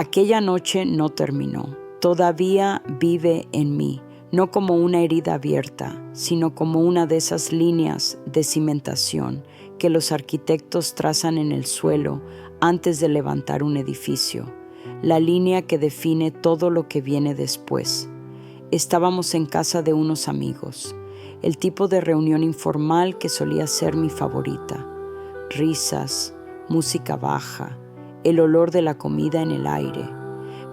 Aquella noche no terminó. Todavía vive en mí, no como una herida abierta, sino como una de esas líneas de cimentación que los arquitectos trazan en el suelo antes de levantar un edificio, la línea que define todo lo que viene después. Estábamos en casa de unos amigos, el tipo de reunión informal que solía ser mi favorita. Risas, música baja, el olor de la comida en el aire.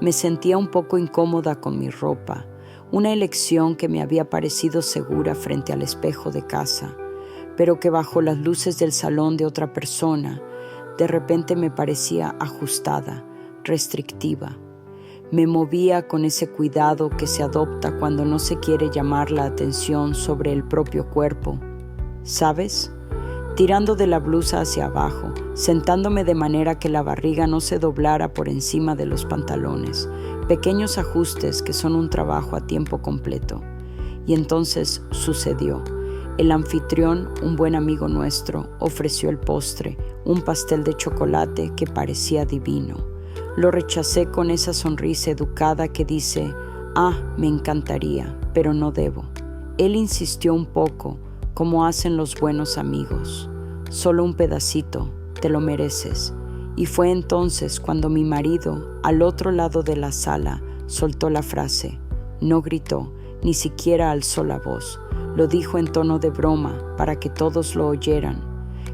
Me sentía un poco incómoda con mi ropa, una elección que me había parecido segura frente al espejo de casa, pero que bajo las luces del salón de otra persona, de repente me parecía ajustada, restrictiva. Me movía con ese cuidado que se adopta cuando no se quiere llamar la atención sobre el propio cuerpo. ¿Sabes? Tirando de la blusa hacia abajo, sentándome de manera que la barriga no se doblara por encima de los pantalones, pequeños ajustes que son un trabajo a tiempo completo. Y entonces sucedió. El anfitrión, un buen amigo nuestro, ofreció el postre, un pastel de chocolate que parecía divino. Lo rechacé con esa sonrisa educada que dice, me encantaría, pero no debo. Él insistió un poco, como hacen los buenos amigos. Solo un pedacito, te lo mereces. Y fue entonces cuando mi marido, al otro lado de la sala, soltó la frase. No gritó, ni siquiera alzó la voz. Lo dijo en tono de broma, para que todos lo oyeran.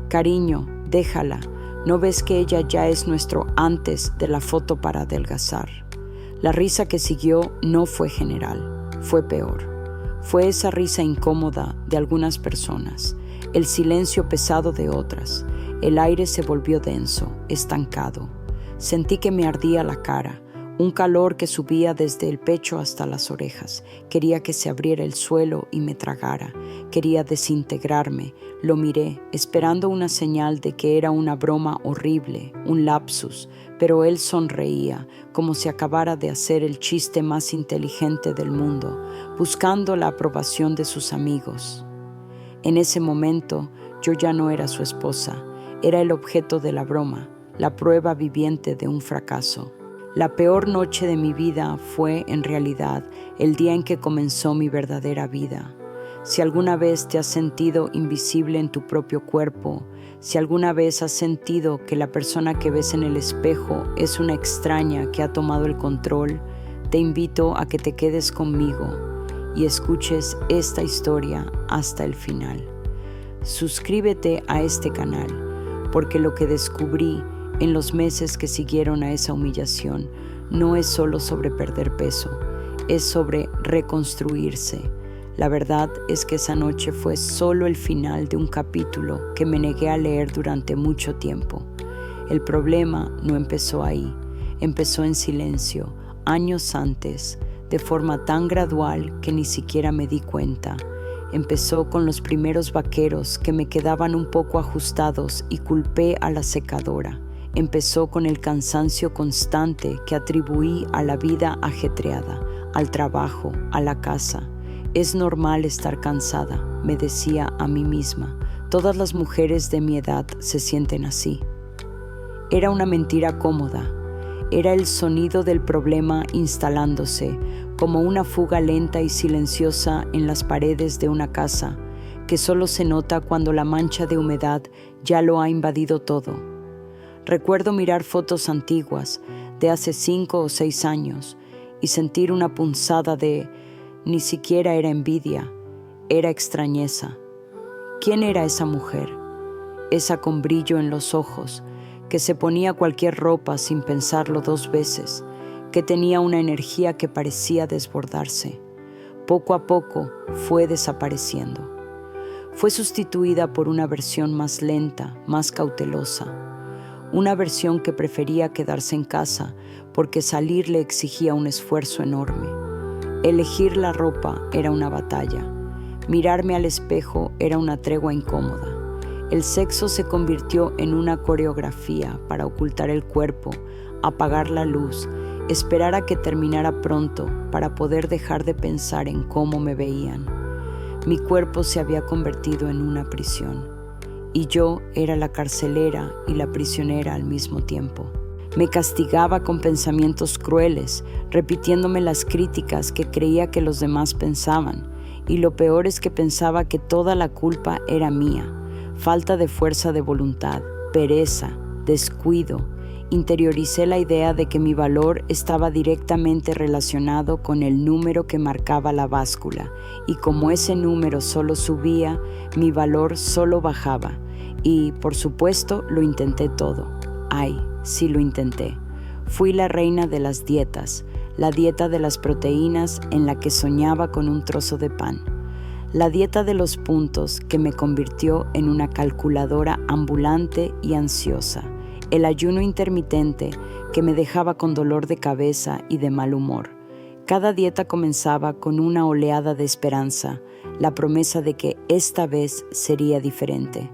Cariño, déjala. ¿No ves que ella ya es nuestro antes de la foto para adelgazar? La risa que siguió no fue general, fue peor. Fue esa risa incómoda de algunas personas, el silencio pesado de otras. El aire se volvió denso, estancado. Sentí que me ardía la cara, un calor que subía desde el pecho hasta las orejas. Quería que se abriera el suelo y me tragara. Quería desintegrarme. Lo miré, esperando una señal de que era una broma horrible, un lapsus, pero él sonreía, como si acabara de hacer el chiste más inteligente del mundo, buscando la aprobación de sus amigos. En ese momento, yo ya no era su esposa, era el objeto de la broma, la prueba viviente de un fracaso. La peor noche de mi vida fue, en realidad, el día en que comenzó mi verdadera vida. Si alguna vez te has sentido invisible en tu propio cuerpo, si alguna vez has sentido que la persona que ves en el espejo es una extraña que ha tomado el control, te invito a que te quedes conmigo y escuches esta historia hasta el final. Suscríbete a este canal, porque lo que descubrí en los meses que siguieron a esa humillación no es solo sobre perder peso, es sobre reconstruirse. La verdad es que esa noche fue solo el final de un capítulo que me negué a leer durante mucho tiempo. El problema no empezó ahí, empezó en silencio, años antes, de forma tan gradual que ni siquiera me di cuenta. Empezó con los primeros vaqueros que me quedaban un poco ajustados y culpé a la secadora. Empezó con el cansancio constante que atribuí a la vida ajetreada, al trabajo, a la casa. Es normal estar cansada, me decía a mí misma. Todas las mujeres de mi edad se sienten así. Era una mentira cómoda. Era el sonido del problema instalándose, como una fuga lenta y silenciosa en las paredes de una casa, que solo se nota cuando la mancha de humedad ya lo ha invadido todo. Recuerdo mirar fotos antiguas, de hace 5 o 6 años, y sentir una punzada de... Ni siquiera era envidia, era extrañeza. ¿Quién era esa mujer? Esa con brillo en los ojos, que se ponía cualquier ropa sin pensarlo 2 veces, que tenía una energía que parecía desbordarse. Poco a poco fue desapareciendo. Fue sustituida por una versión más lenta, más cautelosa. Una versión que prefería quedarse en casa porque salir le exigía un esfuerzo enorme. Elegir la ropa era una batalla. Mirarme al espejo era una tregua incómoda. El sexo se convirtió en una coreografía para ocultar el cuerpo, apagar la luz, esperar a que terminara pronto para poder dejar de pensar en cómo me veían. Mi cuerpo se había convertido en una prisión, y yo era la carcelera y la prisionera al mismo tiempo. Me castigaba con pensamientos crueles, repitiéndome las críticas que creía que los demás pensaban. Y lo peor es que pensaba que toda la culpa era mía. Falta de fuerza de voluntad, pereza, descuido. Interioricé la idea de que mi valor estaba directamente relacionado con el número que marcaba la báscula, y como ese número solo subía, mi valor solo bajaba. Y, por supuesto, lo intenté todo. Ay, sí lo intenté. Fui la reina de las dietas, la dieta de las proteínas en la que soñaba con un trozo de pan. La dieta de los puntos que me convirtió en una calculadora ambulante y ansiosa. El ayuno intermitente que me dejaba con dolor de cabeza y de mal humor. Cada dieta comenzaba con una oleada de esperanza, la promesa de que esta vez sería diferente.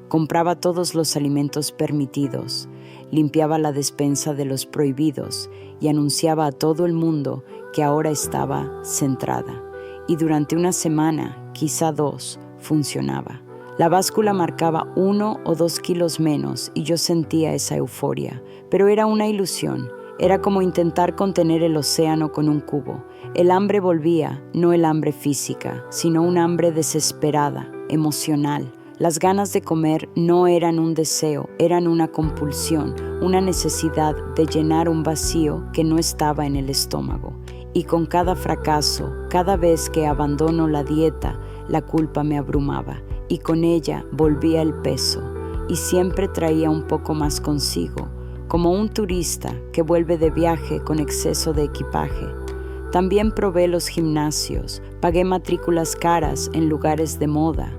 Compraba todos los alimentos permitidos, limpiaba la despensa de los prohibidos y anunciaba a todo el mundo que ahora estaba centrada. Y durante una semana, quizá 2, funcionaba. La báscula marcaba 1 o 2 kilos menos y yo sentía esa euforia, pero era una ilusión. Era como intentar contener el océano con un cubo. El hambre volvía, no el hambre física, sino un hambre desesperada, emocional. Las ganas de comer no eran un deseo, eran una compulsión, una necesidad de llenar un vacío que no estaba en el estómago. Y con cada fracaso, cada vez que abandono la dieta, la culpa me abrumaba, y con ella volvía el peso, y siempre traía un poco más consigo, como un turista que vuelve de viaje con exceso de equipaje. También probé los gimnasios, pagué matrículas caras en lugares de moda.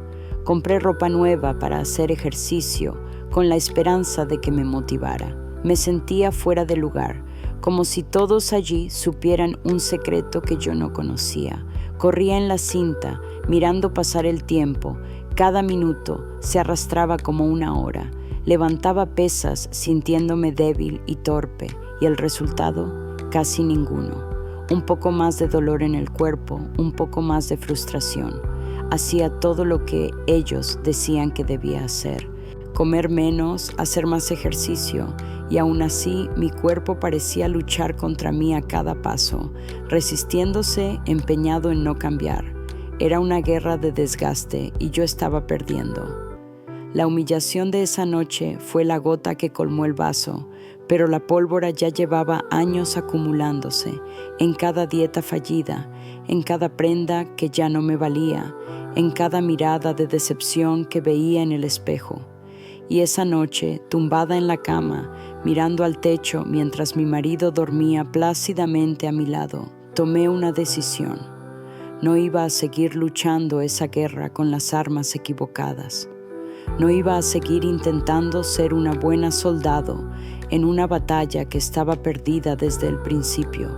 Compré ropa nueva para hacer ejercicio con la esperanza de que me motivara. Me sentía fuera de lugar, como si todos allí supieran un secreto que yo no conocía. Corría en la cinta, mirando pasar el tiempo. Cada minuto se arrastraba como una hora. Levantaba pesas sintiéndome débil y torpe, y el resultado, casi ninguno. Un poco más de dolor en el cuerpo, un poco más de frustración. Hacía todo lo que ellos decían que debía hacer. Comer menos, hacer más ejercicio, y aún así mi cuerpo parecía luchar contra mí a cada paso, resistiéndose, empeñado en no cambiar. Era una guerra de desgaste y yo estaba perdiendo. La humillación de esa noche fue la gota que colmó el vaso, pero la pólvora ya llevaba años acumulándose en cada dieta fallida, en cada prenda que ya no me valía, en cada mirada de decepción que veía en el espejo. Y esa noche, tumbada en la cama, mirando al techo mientras mi marido dormía plácidamente a mi lado, tomé una decisión. No iba a seguir luchando esa guerra con las armas equivocadas. No iba a seguir intentando ser una buena soldado en una batalla que estaba perdida desde el principio.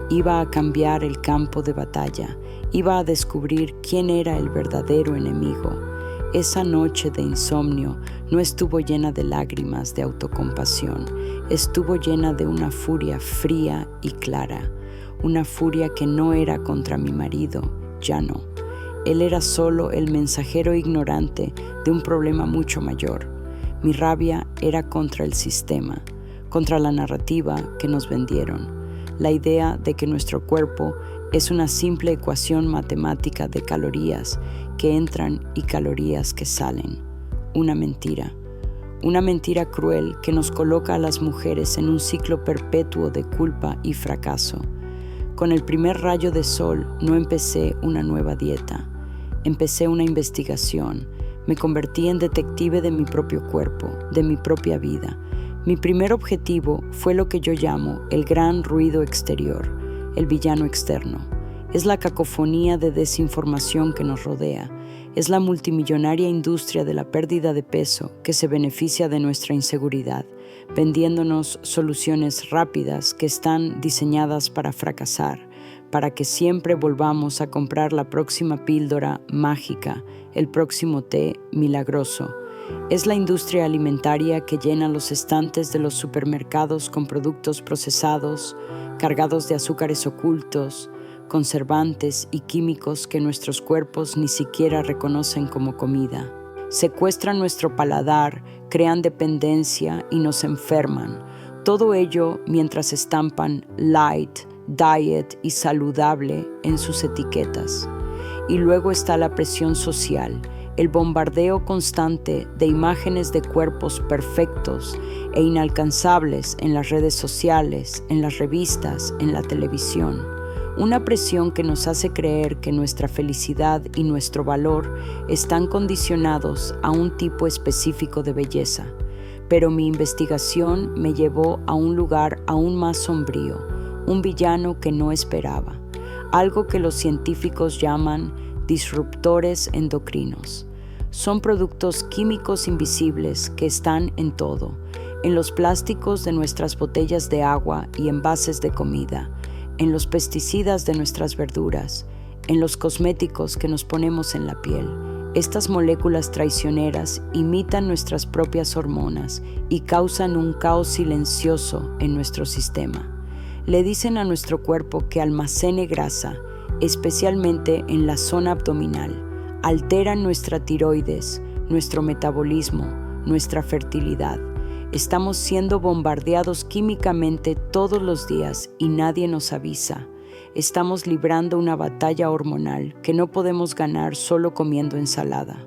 Iba a cambiar el campo de batalla. Iba a descubrir quién era el verdadero enemigo. Esa noche de insomnio no estuvo llena de lágrimas de autocompasión. Estuvo llena de una furia fría y clara. Una furia que no era contra mi marido, ya no. Él era solo el mensajero ignorante de un problema mucho mayor. Mi rabia era contra el sistema, contra la narrativa que nos vendieron. La idea de que nuestro cuerpo es una simple ecuación matemática de calorías que entran y calorías que salen. Una mentira cruel que nos coloca a las mujeres en un ciclo perpetuo de culpa y fracaso. Con el primer rayo de sol no empecé una nueva dieta. Empecé una investigación. Me convertí en detective de mi propio cuerpo, de mi propia vida. Mi primer objetivo fue lo que yo llamo el gran ruido exterior, el villano externo. Es la cacofonía de desinformación que nos rodea. Es la multimillonaria industria de la pérdida de peso que se beneficia de nuestra inseguridad, vendiéndonos soluciones rápidas que están diseñadas para fracasar, para que siempre volvamos a comprar la próxima píldora mágica, el próximo té milagroso. Es la industria alimentaria que llena los estantes de los supermercados con productos procesados, cargados de azúcares ocultos, conservantes y químicos que nuestros cuerpos ni siquiera reconocen como comida. Secuestran nuestro paladar, crean dependencia y nos enferman. Todo ello mientras estampan light, diet y saludable en sus etiquetas. Y luego está la presión social, el bombardeo constante de imágenes de cuerpos perfectos e inalcanzables en las redes sociales, en las revistas, en la televisión. Una presión que nos hace creer que nuestra felicidad y nuestro valor están condicionados a un tipo específico de belleza. Pero mi investigación me llevó a un lugar aún más sombrío, un villano que no esperaba, algo que los científicos llaman disruptores endocrinos. Son productos químicos invisibles que están en todo, en los plásticos de nuestras botellas de agua y envases de comida, en los pesticidas de nuestras verduras, en los cosméticos que nos ponemos en la piel. Estas moléculas traicioneras imitan nuestras propias hormonas y causan un caos silencioso en nuestro sistema. Le dicen a nuestro cuerpo que almacene grasa, especialmente en la zona abdominal. Alteran nuestra tiroides, nuestro metabolismo, nuestra fertilidad. Estamos siendo bombardeados químicamente todos los días y nadie nos avisa. Estamos librando una batalla hormonal que no podemos ganar solo comiendo ensalada.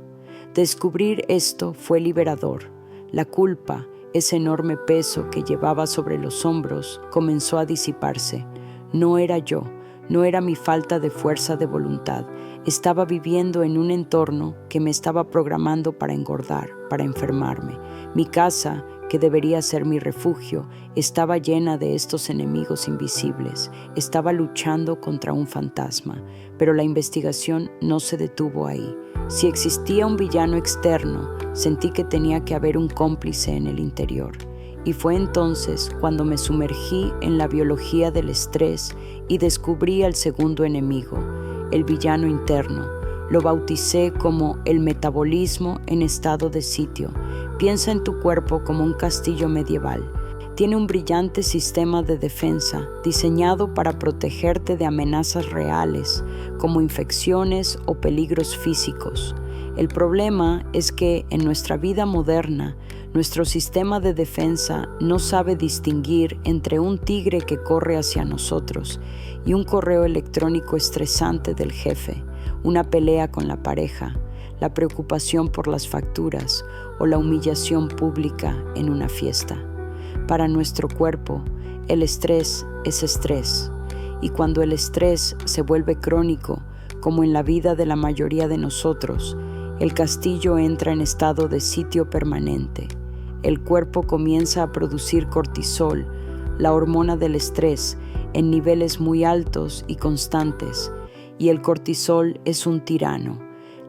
Descubrir esto fue liberador. La culpa, ese enorme peso que llevaba sobre los hombros, comenzó a disiparse. No era yo, no era mi falta de fuerza de voluntad. Estaba viviendo en un entorno que me estaba programando para engordar, para enfermarme. Mi casa, que debería ser mi refugio, estaba llena de estos enemigos invisibles. Estaba luchando contra un fantasma, pero la investigación no se detuvo ahí. Si existía un villano externo, sentí que tenía que haber un cómplice en el interior. Y fue entonces cuando me sumergí en la biología del estrés y descubrí al segundo enemigo, el villano interno. Lo bauticé como el metabolismo en estado de sitio. Piensa en tu cuerpo como un castillo medieval. Tiene un brillante sistema de defensa diseñado para protegerte de amenazas reales, como infecciones o peligros físicos. El problema es que en nuestra vida moderna, nuestro sistema de defensa no sabe distinguir entre un tigre que corre hacia nosotros y un correo electrónico estresante del jefe, una pelea con la pareja, la preocupación por las facturas o la humillación pública en una fiesta. Para nuestro cuerpo, el estrés es estrés, y cuando el estrés se vuelve crónico, como en la vida de la mayoría de nosotros, el castillo entra en estado de sitio permanente. El cuerpo comienza a producir cortisol, la hormona del estrés, en niveles muy altos y constantes, y el cortisol es un tirano.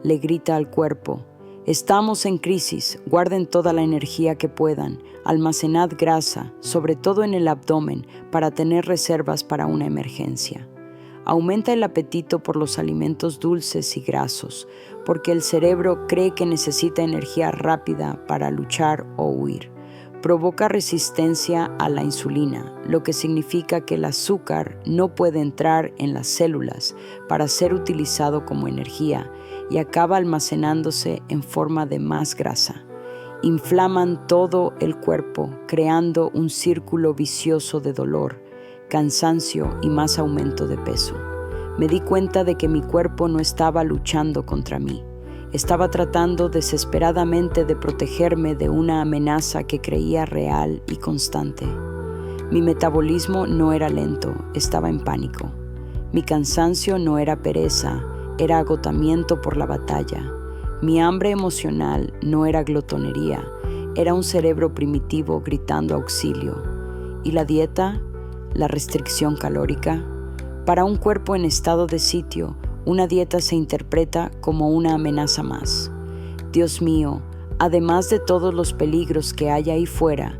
Le grita al cuerpo: estamos en crisis, guarden toda la energía que puedan, almacenad grasa, sobre todo en el abdomen, para tener reservas para una emergencia. Aumenta el apetito por los alimentos dulces y grasos, porque el cerebro cree que necesita energía rápida para luchar o huir. Provoca resistencia a la insulina, lo que significa que el azúcar no puede entrar en las células para ser utilizado como energía y acaba almacenándose en forma de más grasa. Inflaman todo el cuerpo, creando un círculo vicioso de dolor, cansancio y más aumento de peso. Me di cuenta de que mi cuerpo no estaba luchando contra mí. Estaba tratando desesperadamente de protegerme de una amenaza que creía real y constante. Mi metabolismo no era lento, estaba en pánico. Mi cansancio no era pereza, era agotamiento por la batalla. Mi hambre emocional no era glotonería, era un cerebro primitivo gritando auxilio. ¿Y la dieta? ¿La restricción calórica? Para un cuerpo en estado de sitio, una dieta se interpreta como una amenaza más. Dios mío, además de todos los peligros que hay ahí fuera,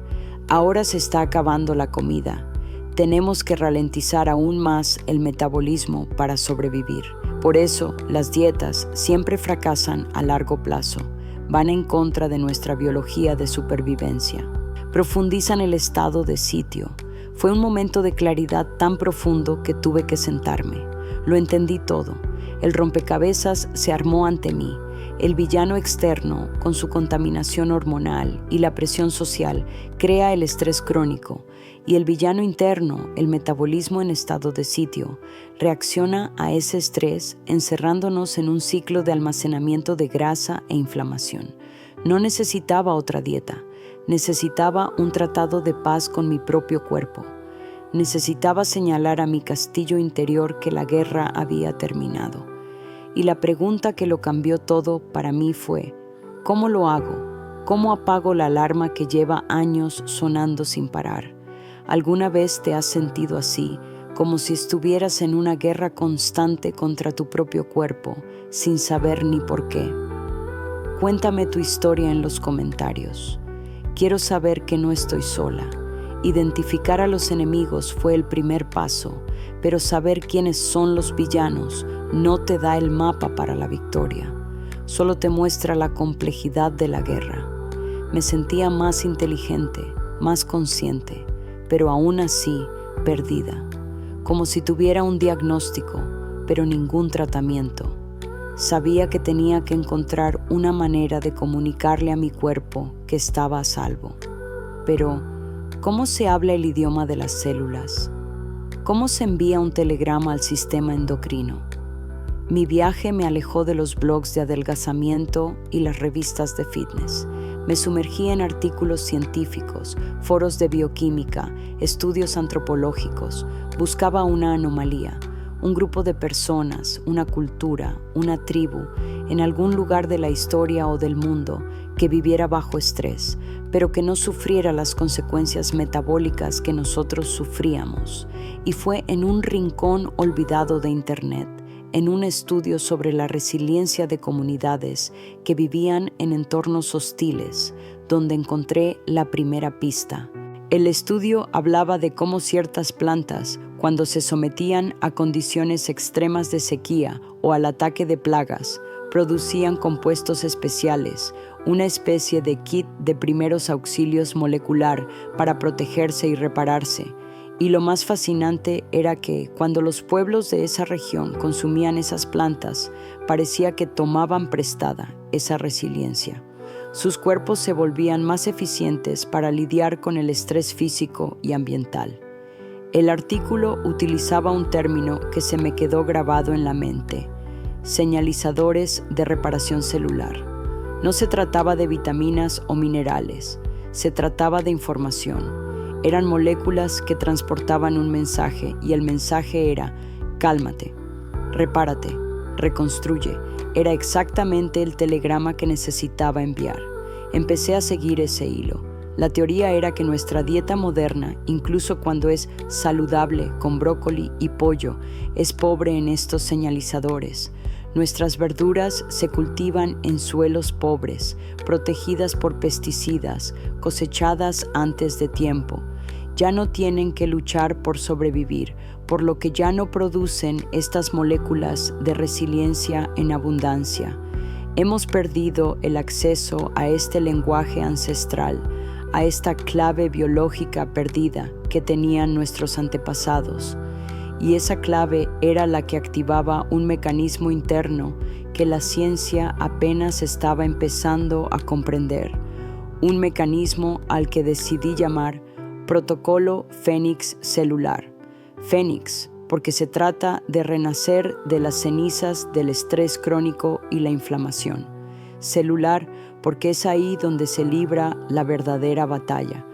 ahora se está acabando la comida. Tenemos que ralentizar aún más el metabolismo para sobrevivir. Por eso, las dietas siempre fracasan a largo plazo. Van en contra de nuestra biología de supervivencia. Profundizan el estado de sitio. Fue un momento de claridad tan profundo que tuve que sentarme. Lo entendí todo. El rompecabezas se armó ante mí. El villano externo, con su contaminación hormonal y la presión social, crea el estrés crónico. y el villano interno, el metabolismo en estado de sitio, reacciona a ese estrés encerrándonos en un ciclo de almacenamiento de grasa e inflamación. No necesitaba otra dieta, necesitaba un tratado de paz con mi propio cuerpo. Necesitaba señalar a mi castillo interior que la guerra había terminado. Y la pregunta que lo cambió todo para mí fue, ¿cómo lo hago? ¿Cómo apago la alarma que lleva años sonando sin parar? ¿Alguna vez te has sentido así, como si estuvieras en una guerra constante contra tu propio cuerpo, sin saber ni por qué? Cuéntame tu historia en los comentarios. Quiero saber que no estoy sola. Identificar a los enemigos fue el primer paso, pero saber quiénes son los villanos no te da el mapa para la victoria. Solo te muestra la complejidad de la guerra. Me sentía más inteligente, más consciente, pero aún así perdida, como si tuviera un diagnóstico, pero ningún tratamiento. Sabía que tenía que encontrar una manera de comunicarle a mi cuerpo que estaba a salvo. Pero, ¿cómo se habla el idioma de las células? ¿Cómo se envía un telegrama al sistema endocrino? Mi viaje me alejó de los blogs de adelgazamiento y las revistas de fitness. Me sumergí en artículos científicos, foros de bioquímica, estudios antropológicos. Buscaba una anomalía, un grupo de personas, una cultura, una tribu, en algún lugar de la historia o del mundo que viviera bajo estrés, pero que no sufriera las consecuencias metabólicas que nosotros sufríamos. Y fue en un rincón olvidado de Internet, en un estudio sobre la resiliencia de comunidades que vivían en entornos hostiles, donde encontré la primera pista. El estudio hablaba de cómo ciertas plantas, cuando se sometían a condiciones extremas de sequía o al ataque de plagas, producían compuestos especiales, una especie de kit de primeros auxilios molecular para protegerse y repararse. Y lo más fascinante era que, cuando los pueblos de esa región consumían esas plantas, parecía que tomaban prestada esa resiliencia. Sus cuerpos se volvían más eficientes para lidiar con el estrés físico y ambiental. El artículo utilizaba un término que se me quedó grabado en la mente: señalizadores de reparación celular. No se trataba de vitaminas o minerales, se trataba de información. Eran moléculas que transportaban un mensaje y el mensaje era: cálmate, repárate, reconstruye. Era exactamente el telegrama que necesitaba enviar. Empecé a seguir ese hilo. La teoría era que nuestra dieta moderna, incluso cuando es saludable con brócoli y pollo, es pobre en estos señalizadores. Nuestras verduras se cultivan en suelos pobres, protegidas por pesticidas, cosechadas antes de tiempo. Ya no tienen que luchar por sobrevivir, por lo que ya no producen estas moléculas de resiliencia en abundancia. Hemos perdido el acceso a este lenguaje ancestral, a esta clave biológica perdida que tenían nuestros antepasados. Y esa clave era la que activaba un mecanismo interno que la ciencia apenas estaba empezando a comprender. Un mecanismo al que decidí llamar Protocolo Fénix Celular. Fénix, porque se trata de renacer de las cenizas del estrés crónico y la inflamación. Celular, porque es ahí donde se libra la verdadera batalla.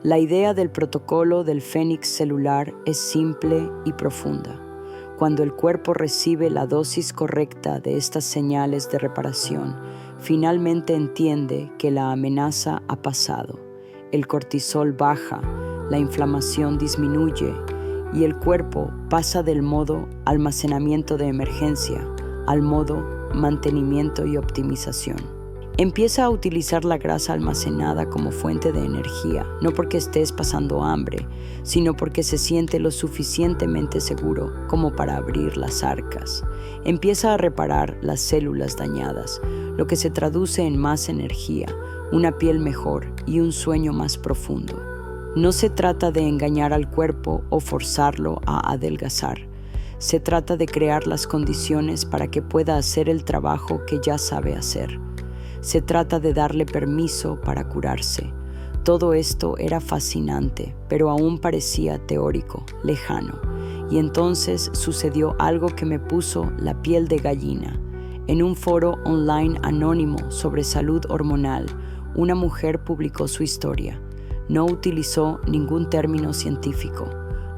La idea del protocolo del Fénix celular es simple y profunda. Cuando el cuerpo recibe la dosis correcta de estas señales de reparación, finalmente entiende que la amenaza ha pasado. El cortisol baja, la inflamación disminuye y el cuerpo pasa del modo almacenamiento de emergencia al modo mantenimiento y optimización. Empieza a utilizar la grasa almacenada como fuente de energía, no porque estés pasando hambre, sino porque se siente lo suficientemente seguro como para abrir las arcas. Empieza a reparar las células dañadas, lo que se traduce en más energía, una piel mejor y un sueño más profundo. No se trata de engañar al cuerpo o forzarlo a adelgazar. Se trata de crear las condiciones para que pueda hacer el trabajo que ya sabe hacer. Se trata de darle permiso para curarse. Todo esto era fascinante, pero aún parecía teórico, lejano. Y entonces sucedió algo que me puso la piel de gallina. En un foro online anónimo sobre salud hormonal, una mujer publicó su historia. No utilizó ningún término científico,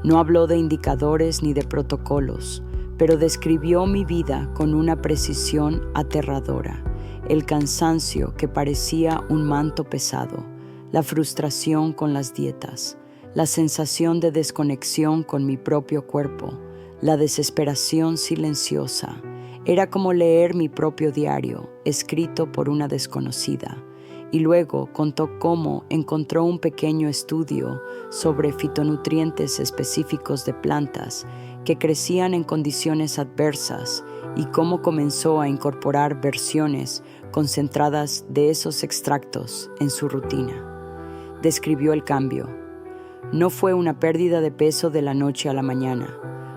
no habló de indicadores ni de protocolos, pero describió mi vida con una precisión aterradora. El cansancio que parecía un manto pesado, la frustración con las dietas, la sensación de desconexión con mi propio cuerpo, la desesperación silenciosa. Era como leer mi propio diario, escrito por una desconocida. Y luego contó cómo encontró un pequeño estudio sobre fitonutrientes específicos de plantas que crecían en condiciones adversas y cómo comenzó a incorporar versiones concentradas de esos extractos en su rutina. Describió el cambio. No fue una pérdida de peso de la noche a la mañana.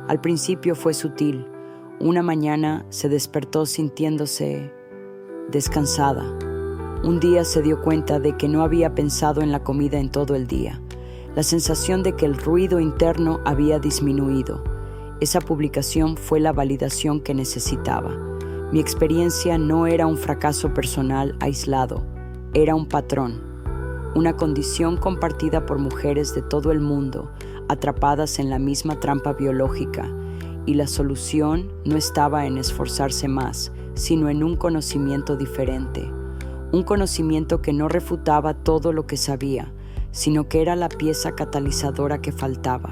Al principio fue sutil. Una mañana se despertó sintiéndose descansada. Un día se dio cuenta de que no había pensado en la comida en todo el día. La sensación de que el ruido interno había disminuido. Esa publicación fue la validación que necesitaba. Mi experiencia no era un fracaso personal aislado, era un patrón. Una condición compartida por mujeres de todo el mundo, atrapadas en la misma trampa biológica, y la solución no estaba en esforzarse más, sino en un conocimiento diferente. Un conocimiento que no refutaba todo lo que sabía, sino que era la pieza catalizadora que faltaba.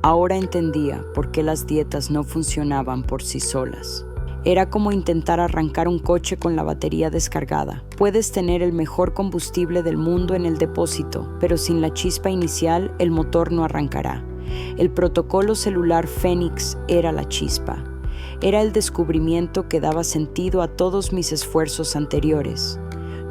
Ahora entendía por qué las dietas no funcionaban por sí solas. Era como intentar arrancar un coche con la batería descargada. Puedes tener el mejor combustible del mundo en el depósito, pero sin la chispa inicial el motor no arrancará. El protocolo celular Fénix era la chispa. Era el descubrimiento que daba sentido a todos mis esfuerzos anteriores.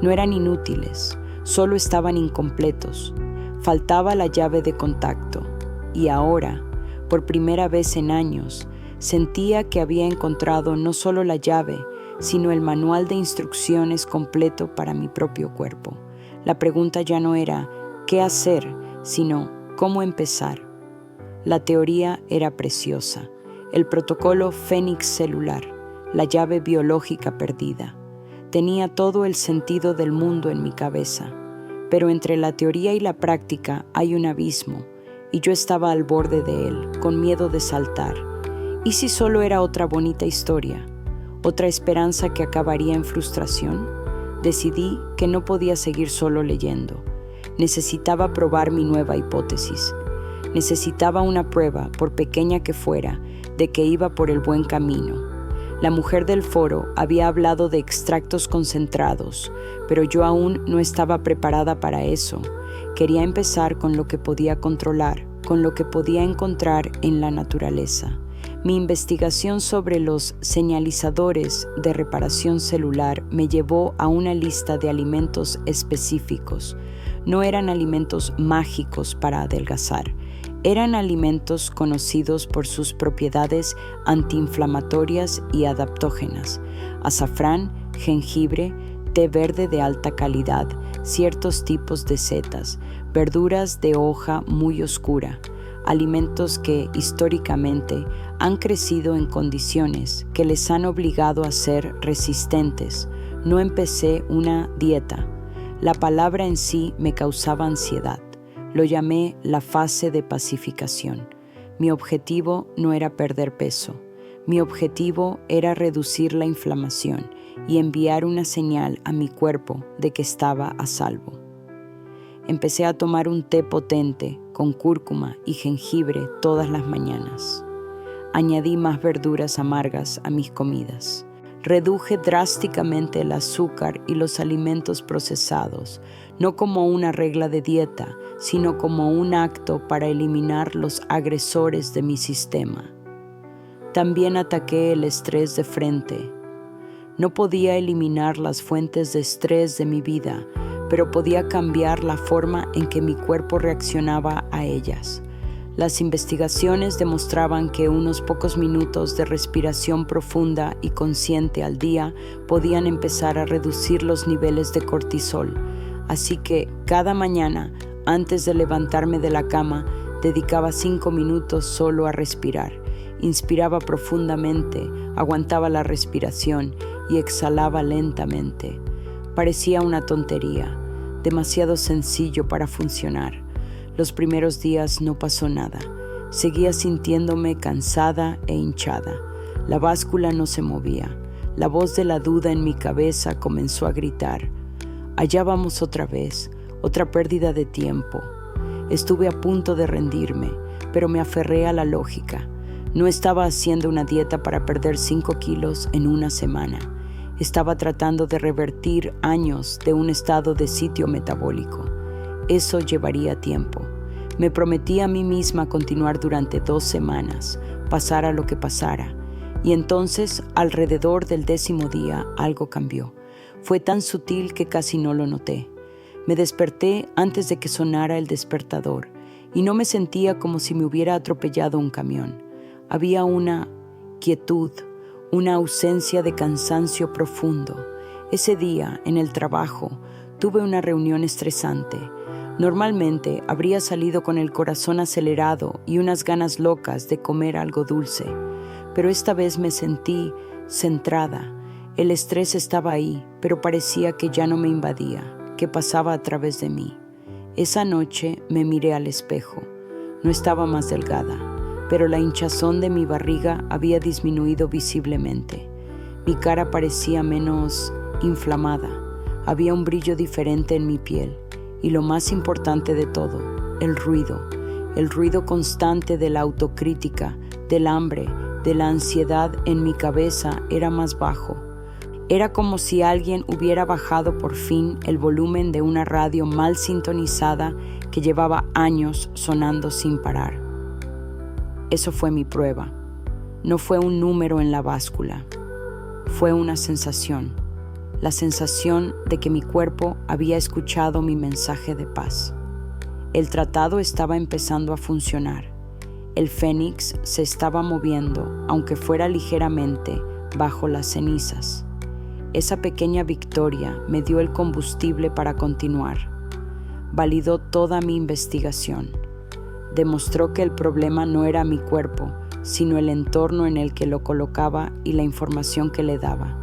No eran inútiles, solo estaban incompletos. Faltaba la llave de contacto. Y ahora, por primera vez en años, sentía que había encontrado no solo la llave, sino el manual de instrucciones completo para mi propio cuerpo. La pregunta ya no era ¿qué hacer?, sino ¿cómo empezar? La teoría era preciosa. El protocolo Fénix celular, la llave biológica perdida. Tenía todo el sentido del mundo en mi cabeza, pero entre la teoría y la práctica hay un abismo, y yo estaba al borde de él, con miedo de saltar. ¿Y si solo era otra bonita historia? ¿Otra esperanza que acabaría en frustración? Decidí que no podía seguir solo leyendo. Necesitaba probar mi nueva hipótesis. Necesitaba una prueba, por pequeña que fuera, de que iba por el buen camino. La mujer del foro había hablado de extractos concentrados, pero yo aún no estaba preparada para eso. Quería empezar con lo que podía controlar, con lo que podía encontrar en la naturaleza. Mi investigación sobre los señalizadores de reparación celular me llevó a una lista de alimentos específicos. No eran alimentos mágicos para adelgazar. Eran alimentos conocidos por sus propiedades antiinflamatorias y adaptógenas. Azafrán, jengibre, té verde de alta calidad, ciertos tipos de setas, verduras de hoja muy oscura, alimentos que históricamente han crecido en condiciones que les han obligado a ser resistentes. No empecé una dieta. La palabra en sí me causaba ansiedad. Lo llamé la fase de pacificación. Mi objetivo no era perder peso. Mi objetivo era reducir la inflamación y enviar una señal a mi cuerpo de que estaba a salvo. Empecé a tomar un té potente con cúrcuma y jengibre todas las mañanas. Añadí más verduras amargas a mis comidas. Reduje drásticamente el azúcar y los alimentos procesados, no como una regla de dieta, sino como un acto para eliminar los agresores de mi sistema. También ataqué el estrés de frente. No podía eliminar las fuentes de estrés de mi vida, pero podía cambiar la forma en que mi cuerpo reaccionaba a ellas. Las investigaciones demostraban que unos pocos minutos de respiración profunda y consciente al día podían empezar a reducir los niveles de cortisol, Así que cada mañana, antes de levantarme de la cama, dedicaba 5 minutos solo a respirar. Inspiraba profundamente, aguantaba la respiración y exhalaba lentamente. Parecía una tontería, demasiado sencillo para funcionar. Los primeros días no pasó nada. Seguía sintiéndome cansada e hinchada. La báscula no se movía. La voz de la duda en mi cabeza comenzó a gritar. Allá vamos otra vez, otra pérdida de tiempo. Estuve a punto de rendirme, pero me aferré a la lógica. No estaba haciendo una dieta para perder 5 kilos en una semana. Estaba tratando de revertir años de un estado de sitio metabólico. Eso llevaría tiempo. Me prometí a mí misma continuar durante 2 semanas, pasara lo que pasara. Y entonces, alrededor del 10º día, algo cambió. Fue tan sutil que casi no lo noté. Me desperté antes de que sonara el despertador y no me sentía como si me hubiera atropellado un camión. Había una quietud, una ausencia de cansancio profundo. Ese día, en el trabajo, tuve una reunión estresante. Normalmente habría salido con el corazón acelerado y unas ganas locas de comer algo dulce, pero esta vez me sentí centrada. El estrés estaba ahí, pero parecía que ya no me invadía, que pasaba a través de mí. Esa noche me miré al espejo. No estaba más delgada, pero la hinchazón de mi barriga había disminuido visiblemente. Mi cara parecía menos inflamada. Había un brillo diferente en mi piel. Y lo más importante de todo, el ruido constante de la autocrítica, del hambre, de la ansiedad en mi cabeza era más bajo. Era como si alguien hubiera bajado por fin el volumen de una radio mal sintonizada que llevaba años sonando sin parar. Eso fue mi prueba. No fue un número en la báscula. Fue una sensación. La sensación de que mi cuerpo había escuchado mi mensaje de paz. El tratado estaba empezando a funcionar. El fénix se estaba moviendo, aunque fuera ligeramente, bajo las cenizas. Esa pequeña victoria me dio el combustible para continuar. Validó toda mi investigación. Demostró que el problema no era mi cuerpo, sino el entorno en el que lo colocaba y la información que le daba.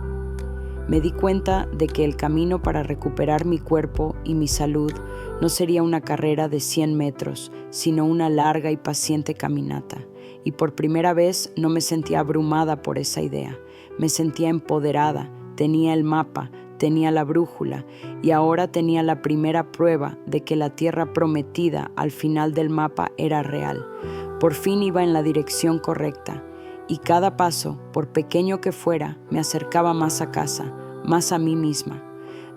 Me di cuenta de que el camino para recuperar mi cuerpo y mi salud no sería una carrera de 100 metros, sino una larga y paciente caminata. Y por primera vez no me sentía abrumada por esa idea. Me sentía empoderada, tenía el mapa, tenía la brújula y ahora tenía la primera prueba de que la tierra prometida al final del mapa era real. Por fin iba en la dirección correcta. Y cada paso, por pequeño que fuera, me acercaba más a casa, más a mí misma.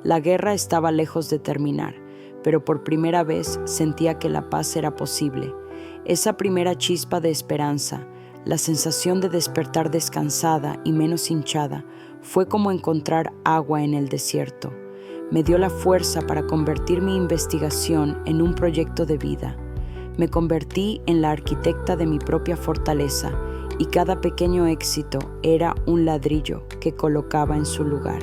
La guerra estaba lejos de terminar, pero por primera vez sentía que la paz era posible. Esa primera chispa de esperanza, la sensación de despertar descansada y menos hinchada, fue como encontrar agua en el desierto. Me dio la fuerza para convertir mi investigación en un proyecto de vida. Me convertí en la arquitecta de mi propia fortaleza, y cada pequeño éxito era un ladrillo que colocaba en su lugar.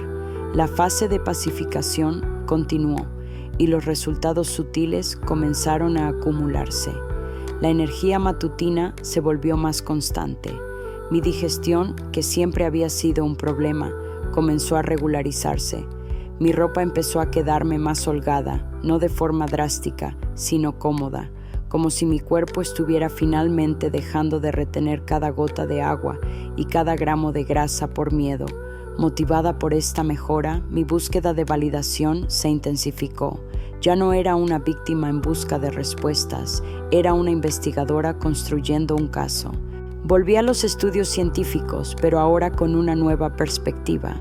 La fase de pacificación continuó y los resultados sutiles comenzaron a acumularse. La energía matutina se volvió más constante. Mi digestión, que siempre había sido un problema, comenzó a regularizarse. Mi ropa empezó a quedarme más holgada, no de forma drástica, sino cómoda, como si mi cuerpo estuviera finalmente dejando de retener cada gota de agua y cada gramo de grasa por miedo. Motivada por esta mejora, mi búsqueda de validación se intensificó. Ya no era una víctima en busca de respuestas, era una investigadora construyendo un caso. Volví a los estudios científicos, pero ahora con una nueva perspectiva.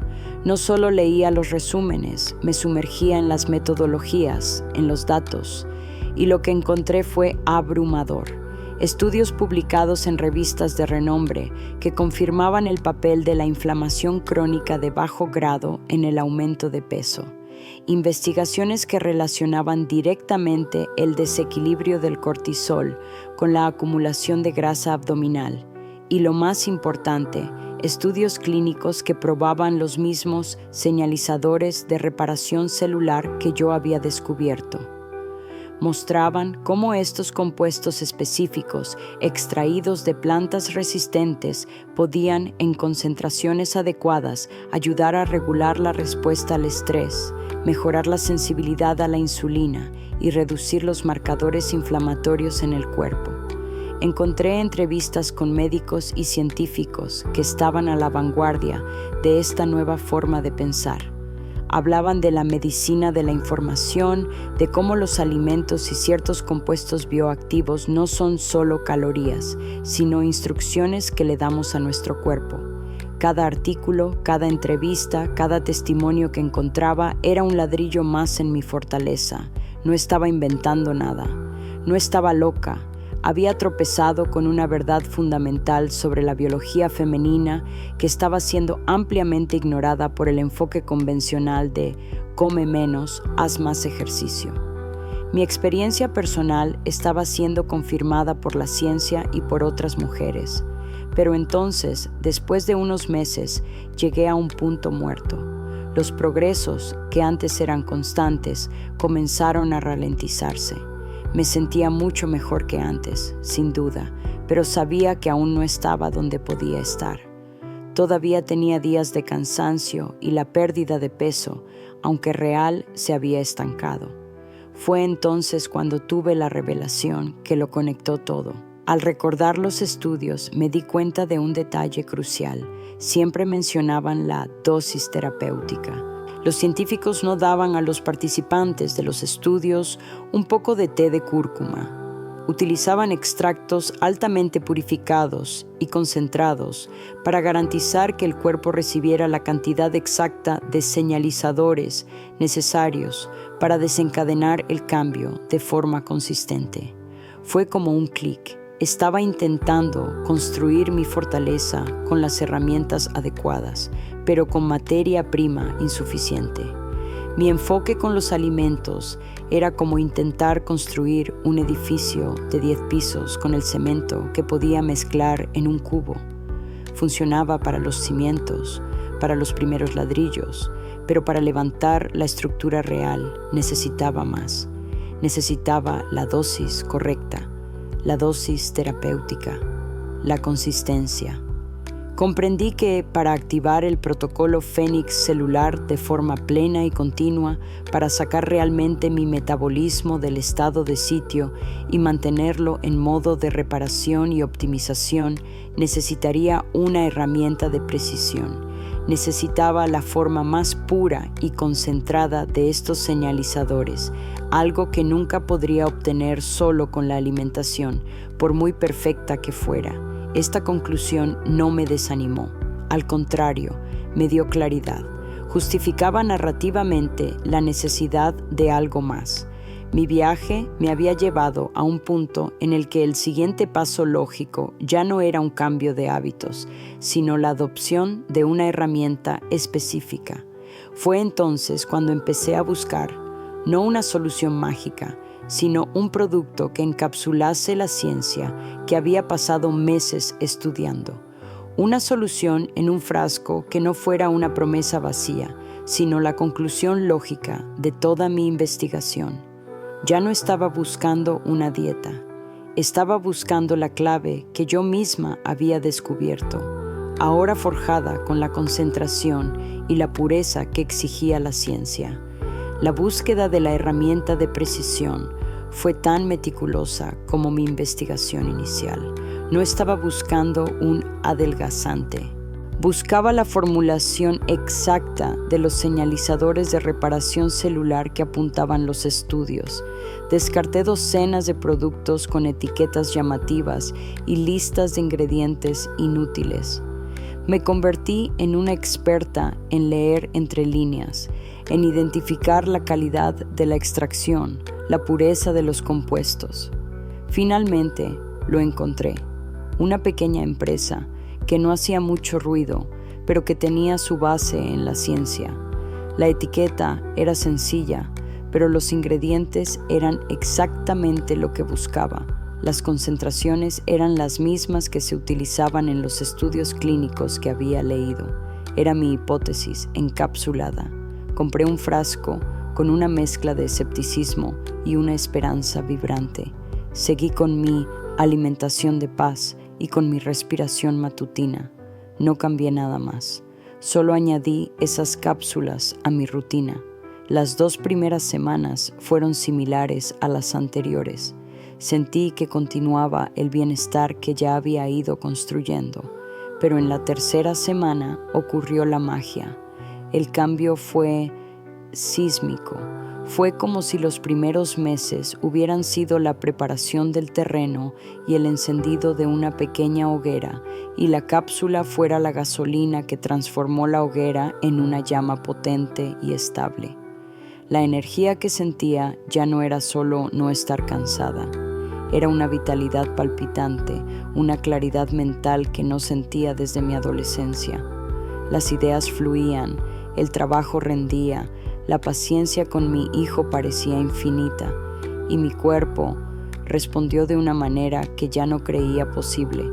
No solo leía los resúmenes, me sumergía en las metodologías, en los datos, y lo que encontré fue abrumador. Estudios publicados en revistas de renombre que confirmaban el papel de la inflamación crónica de bajo grado en el aumento de peso. Investigaciones que relacionaban directamente el desequilibrio del cortisol con la acumulación de grasa abdominal. Y lo más importante, estudios clínicos que probaban los mismos señalizadores de reparación celular que yo había descubierto. Mostraban cómo estos compuestos específicos, extraídos de plantas resistentes, podían, en concentraciones adecuadas, ayudar a regular la respuesta al estrés, mejorar la sensibilidad a la insulina y reducir los marcadores inflamatorios en el cuerpo. Encontré entrevistas con médicos y científicos que estaban a la vanguardia de esta nueva forma de pensar. Hablaban de la medicina de la información, de cómo los alimentos y ciertos compuestos bioactivos no son solo calorías, sino instrucciones que le damos a nuestro cuerpo. Cada artículo, cada entrevista, cada testimonio que encontraba era un ladrillo más en mi fortaleza. No estaba inventando nada. No estaba loca. Había tropezado con una verdad fundamental sobre la biología femenina que estaba siendo ampliamente ignorada por el enfoque convencional de come menos, haz más ejercicio. Mi experiencia personal estaba siendo confirmada por la ciencia y por otras mujeres, pero entonces, después de unos meses, llegué a un punto muerto. Los progresos, que antes eran constantes, comenzaron a ralentizarse. Me sentía mucho mejor que antes, sin duda, pero sabía que aún no estaba donde podía estar. Todavía tenía días de cansancio y la pérdida de peso, aunque real, se había estancado. Fue entonces cuando tuve la revelación que lo conectó todo. Al recordar los estudios, me di cuenta de un detalle crucial. Siempre mencionaban la dosis terapéutica. Los científicos no daban a los participantes de los estudios un poco de té de cúrcuma. Utilizaban extractos altamente purificados y concentrados para garantizar que el cuerpo recibiera la cantidad exacta de señalizadores necesarios para desencadenar el cambio de forma consistente. Fue como un clic. Estaba intentando construir mi fortaleza con las herramientas adecuadas, pero con materia prima insuficiente. Mi enfoque con los alimentos era como intentar construir un edificio de 10 pisos con el cemento que podía mezclar en un cubo. Funcionaba para los cimientos, para los primeros ladrillos, pero para levantar la estructura real necesitaba más. Necesitaba la dosis correcta. La dosis terapéutica, la consistencia. Comprendí que para activar el protocolo Fénix celular de forma plena y continua, para sacar realmente mi metabolismo del estado de sitio y mantenerlo en modo de reparación y optimización, necesitaría una herramienta de precisión. Necesitaba la forma más pura y concentrada de estos señalizadores, algo que nunca podría obtener solo con la alimentación, por muy perfecta que fuera. Esta conclusión no me desanimó. Al contrario, me dio claridad. Justificaba narrativamente la necesidad de algo más. Mi viaje me había llevado a un punto en el que el siguiente paso lógico ya no era un cambio de hábitos, sino la adopción de una herramienta específica. Fue entonces cuando empecé a buscar, no una solución mágica, sino un producto que encapsulase la ciencia que había pasado meses estudiando. Una solución en un frasco que no fuera una promesa vacía, sino la conclusión lógica de toda mi investigación. Ya no estaba buscando una dieta, estaba buscando la clave que yo misma había descubierto, ahora forjada con la concentración y la pureza que exigía la ciencia. La búsqueda de la herramienta de precisión fue tan meticulosa como mi investigación inicial. No estaba buscando un adelgazante. Buscaba la formulación exacta de los señalizadores de reparación celular que apuntaban los estudios. Descarté docenas de productos con etiquetas llamativas y listas de ingredientes inútiles. Me convertí en una experta en leer entre líneas, en identificar la calidad de la extracción, la pureza de los compuestos. Finalmente lo encontré, una pequeña empresa que no hacía mucho ruido, pero que tenía su base en la ciencia. La etiqueta era sencilla, pero los ingredientes eran exactamente lo que buscaba: Las concentraciones eran las mismas que se utilizaban en los estudios clínicos que había leído. Era mi hipótesis encapsulada. Compré un frasco con una mezcla de escepticismo y una esperanza vibrante. Seguí con mi alimentación de paz y con mi respiración matutina. No cambié nada más. Solo añadí esas cápsulas a mi rutina. Las 2 primeras semanas fueron similares a las anteriores. Sentí que continuaba el bienestar que ya había ido construyendo, pero en la 3ª semana ocurrió la magia. El cambio fue sísmico. Fue como si los primeros meses hubieran sido la preparación del terreno y el encendido de una pequeña hoguera, y la cápsula fuera la gasolina que transformó la hoguera en una llama potente y estable. La energía que sentía ya no era solo no estar cansada. Era una vitalidad palpitante, una claridad mental que no sentía desde mi adolescencia. Las ideas fluían, el trabajo rendía, la paciencia con mi hijo parecía infinita, y mi cuerpo respondió de una manera que ya no creía posible.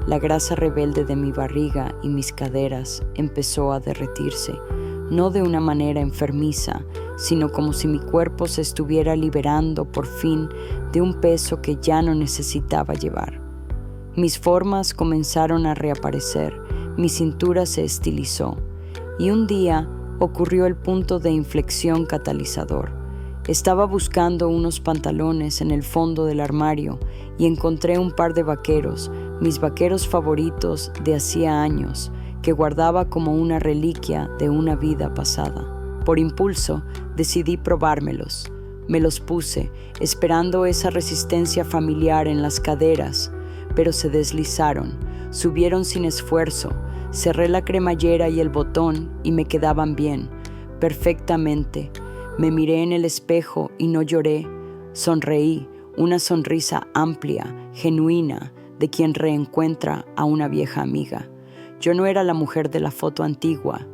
La grasa rebelde de mi barriga y mis caderas empezó a derretirse, no de una manera enfermiza, sino como si mi cuerpo se estuviera liberando por fin de un peso que ya no necesitaba llevar. Mis formas comenzaron a reaparecer, mi cintura se estilizó, y un día ocurrió el punto de inflexión catalizador. Estaba buscando unos pantalones en el fondo del armario y encontré un par de vaqueros, mis vaqueros favoritos de hacía años, que guardaba como una reliquia de una vida pasada. Por impulso, decidí probármelos. Me los puse, esperando esa resistencia familiar en las caderas, pero se deslizaron, subieron sin esfuerzo. Cerré la cremallera y el botón y me quedaban bien, perfectamente. Me miré en el espejo y no lloré. Sonreí, una sonrisa amplia, genuina, de quien reencuentra a una vieja amiga. Yo no era la mujer de la foto antigua.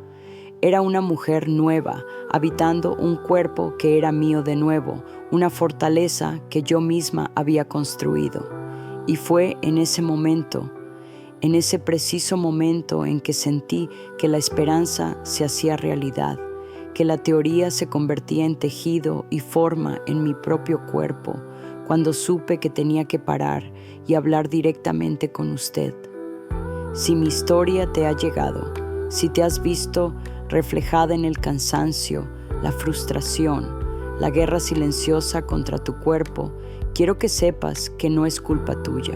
Era una mujer nueva, habitando un cuerpo que era mío de nuevo, una fortaleza que yo misma había construido. Y fue en ese momento, en ese preciso momento en que sentí que la esperanza se hacía realidad, que la teoría se convertía en tejido y forma en mi propio cuerpo, cuando supe que tenía que parar y hablar directamente con usted. Si mi historia te ha llegado, si te has visto reflejada en el cansancio, la frustración, la guerra silenciosa contra tu cuerpo, quiero que sepas que no es culpa tuya.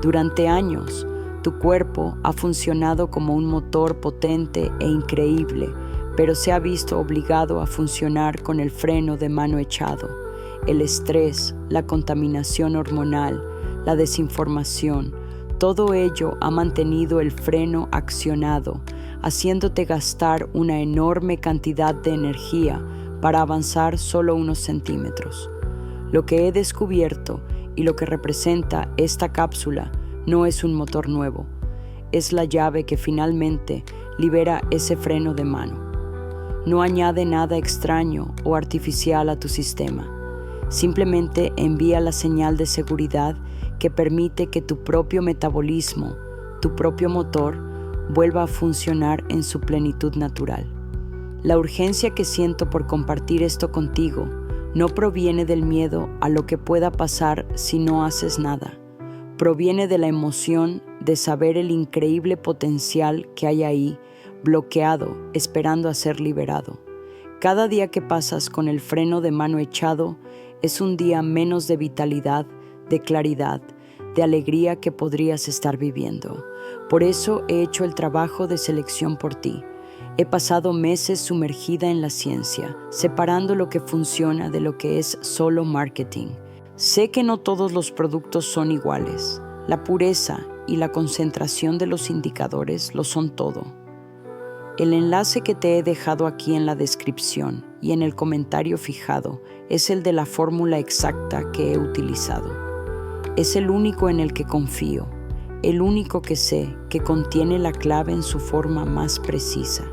Durante años, tu cuerpo ha funcionado como un motor potente e increíble, pero se ha visto obligado a funcionar con el freno de mano echado. El estrés, la contaminación hormonal, la desinformación, todo ello ha mantenido el freno accionado, haciéndote gastar una enorme cantidad de energía para avanzar solo unos centímetros. Lo que he descubierto y lo que representa esta cápsula no es un motor nuevo, es la llave que finalmente libera ese freno de mano. No añade nada extraño o artificial a tu sistema, simplemente envía la señal de seguridad que permite que tu propio metabolismo, tu propio motor, vuelva a funcionar en su plenitud natural. La urgencia que siento por compartir esto contigo no proviene del miedo a lo que pueda pasar si no haces nada. Proviene de la emoción de saber el increíble potencial que hay ahí, bloqueado, esperando a ser liberado. Cada día que pasas con el freno de mano echado es un día menos de vitalidad, de claridad, de alegría que podrías estar viviendo. Por eso he hecho el trabajo de selección por ti. He pasado meses sumergida en la ciencia, separando lo que funciona de lo que es solo marketing. Sé que no todos los productos son iguales. La pureza y la concentración de los indicadores lo son todo. El enlace que te he dejado aquí en la descripción y en el comentario fijado es el de la fórmula exacta que he utilizado. Es el único en el que confío, el único que sé que contiene la clave en su forma más precisa.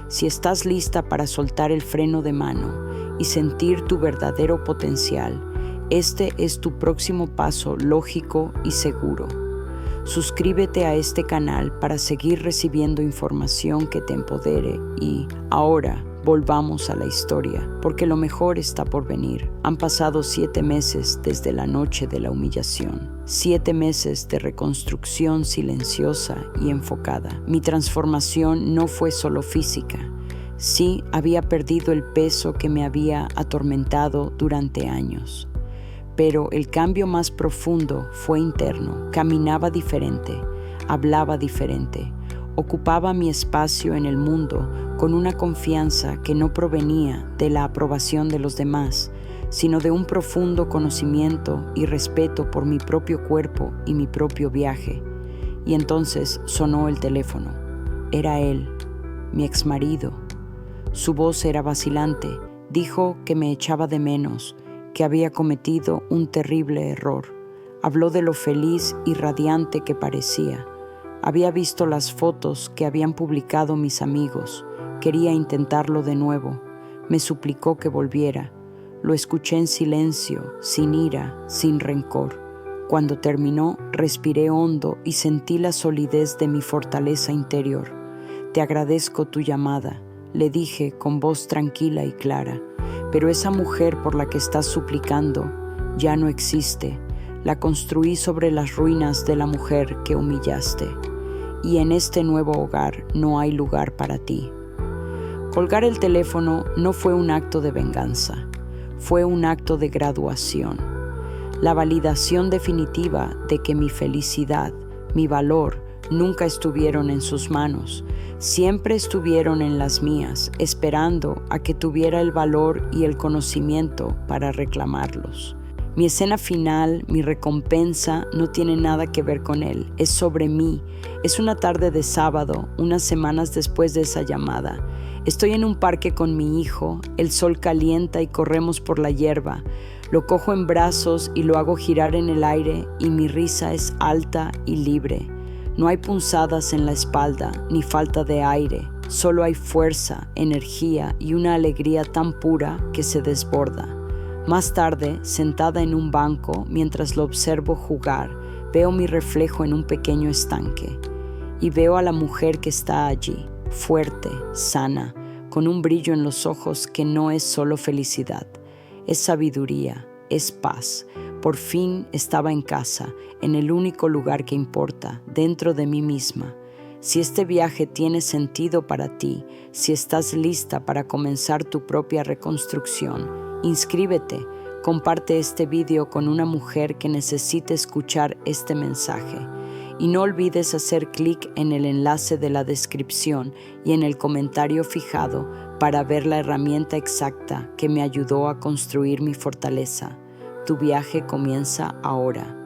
Si estás lista para soltar el freno de mano y sentir tu verdadero potencial, Este es tu próximo paso lógico y seguro. Suscríbete a este canal para seguir recibiendo información que te empodere y ahora volvamos a la historia, porque lo mejor está por venir. Han pasado 7 meses desde la noche de la humillación. 7 meses de reconstrucción silenciosa y enfocada. Mi transformación no fue solo física. Sí, había perdido el peso que me había atormentado durante años. Pero el cambio más profundo fue interno. Caminaba diferente, hablaba diferente, ocupaba mi espacio en el mundo con una confianza que no provenía de la aprobación de los demás, sino de un profundo conocimiento y respeto por mi propio cuerpo y mi propio viaje. Y entonces sonó el teléfono. Era él, mi exmarido. Su voz era vacilante. Dijo que me echaba de menos, que había cometido un terrible error. Habló de lo feliz y radiante que parecía. Había visto las fotos que habían publicado mis amigos. Quería intentarlo de nuevo. Me suplicó que volviera. Lo escuché en silencio, sin ira, sin rencor. Cuando terminó, respiré hondo y sentí la solidez de mi fortaleza interior. Te agradezco tu llamada, le dije con voz tranquila y clara. Pero esa mujer por la que estás suplicando ya no existe. La construí sobre las ruinas de la mujer que humillaste. Y en este nuevo hogar no hay lugar para ti. Colgar el teléfono no fue un acto de venganza. Fue un acto de graduación. La validación definitiva de que mi felicidad, mi valor, nunca estuvieron en sus manos. Siempre estuvieron en las mías, esperando a que tuviera el valor y el conocimiento para reclamarlos. Mi escena final, mi recompensa, no tiene nada que ver con él. Es sobre mí. Es una tarde de sábado, unas semanas después de esa llamada. Estoy en un parque con mi hijo, el sol calienta y corremos por la hierba. Lo cojo en brazos y lo hago girar en el aire y mi risa es alta y libre. No hay punzadas en la espalda ni falta de aire, solo hay fuerza, energía y una alegría tan pura que se desborda. Más tarde, sentada en un banco, mientras lo observo jugar, veo mi reflejo en un pequeño estanque y veo a la mujer que está allí, fuerte, sana, con un brillo en los ojos que no es solo felicidad, es sabiduría, es paz. Por fin estaba en casa, en el único lugar que importa, dentro de mí misma. Si este viaje tiene sentido para ti, si estás lista para comenzar tu propia reconstrucción, inscríbete, comparte este video con una mujer que necesite escuchar este mensaje. Y no olvides hacer clic en el enlace de la descripción y en el comentario fijado para ver la herramienta exacta que me ayudó a construir mi fortaleza. Tu viaje comienza ahora.